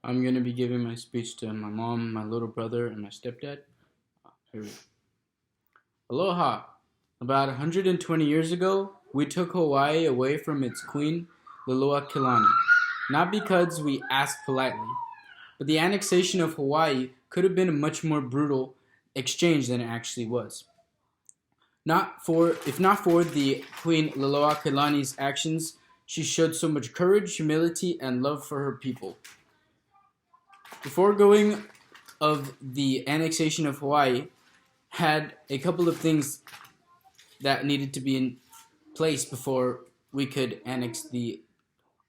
I'm going to be giving my speech to my mom, my little brother, and my stepdad. Here we go. Aloha! About 120 years ago, we took Hawaii away from its queen, Kilani. Not because we asked politely, but the annexation of Hawaii could have been a much more brutal exchange than it actually was. If not for the Queen Kilani's actions, she showed so much courage, humility, and love for her people. The foregoing of the annexation of Hawaii had a couple of things that needed to be in place before we could annex the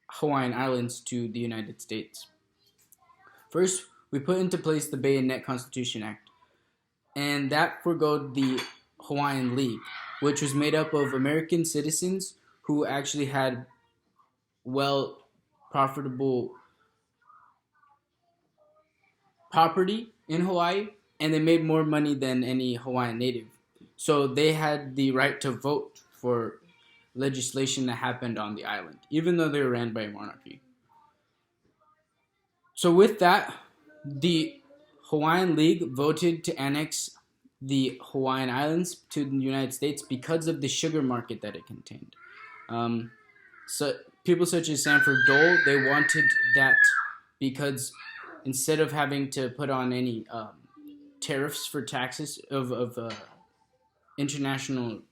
Hawaiian Islands to the United States. First, we put into place the Bayonet Constitution Act, and that forgoed the Hawaiian League, which was made up of American citizens who actually had profitable property in Hawaii, and they made more money than any Hawaiian native. So they had the right to vote for legislation that happened on the island, even though they were ran by a monarchy. So with that, the Hawaiian League voted to annex the Hawaiian Islands to the United States because of the sugar market that it contained. So people such as Sanford Dole, they wanted that because instead of having to put on any tariffs for taxes of international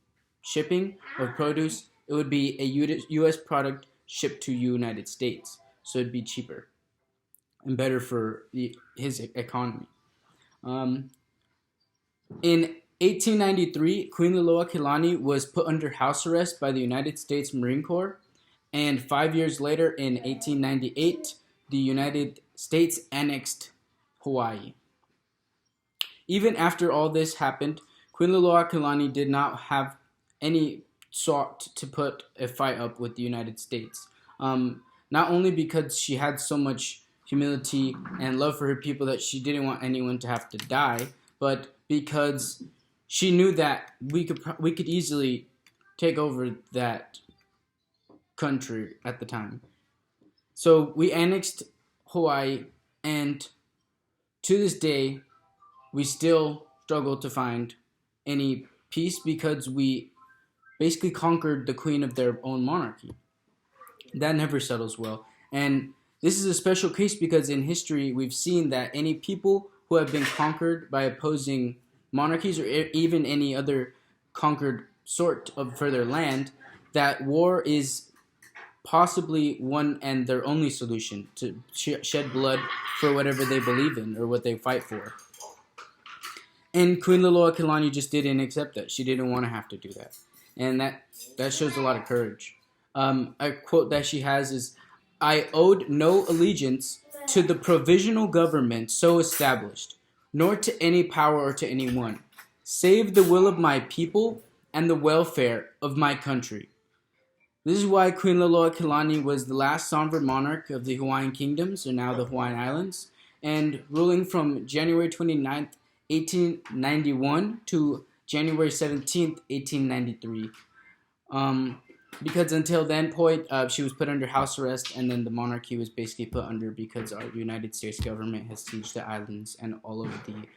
shipping of produce, it would be a U.S. product shipped to United States, so it'd be cheaper and better for his economy. In 1893, Queen Kilani was put under house arrest by the United States Marine Corps, and 5 years later, in 1898, the United States annexed Hawaii. Even after all this happened, Queen Kilani did not have any sought to put a fight up with the United States. Not only because she had so much humility and love for her people that she didn't want anyone to have to die, but because she knew that we could easily take over that country at the time. So we annexed Hawaii, and to this day, we still struggle to find any peace because we basically conquered the queen of their own monarchy. That never settles well. And this is a special case because in history we've seen that any people who have been conquered by opposing monarchies or even any other conquered sort of for their land, that war is possibly one and their only solution to shed blood for whatever they believe in or what they fight for. And Queen Kilani just didn't accept that. She didn't want to have to do that. And that shows a lot of courage. A quote that she has is, "I owed no allegiance to the provisional government so established, nor to any power or to anyone, save the will of my people and the welfare of my country." This is why Queen Kilani was the last sovereign monarch of the Hawaiian kingdoms, or now the Hawaiian Islands, and ruling from January 29th, 1891 to January 17th, 1893. Because until then point, she was put under house arrest, and then the monarchy was basically put under because our United States government has sieged the islands and all of the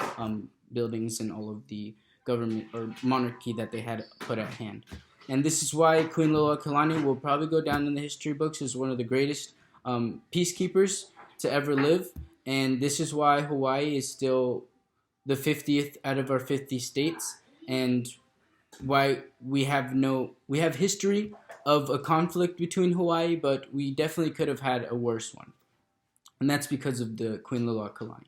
buildings and all of the government or monarchy that they had put at hand. And this is why Queen Kilani will probably go down in the history books as one of the greatest peacekeepers to ever live. And this is why Hawaii is still the 50th out of our 50 states, and why we have history of a conflict between Hawaii, but we definitely could have had a worse one. And that's because of the Queen Kilani.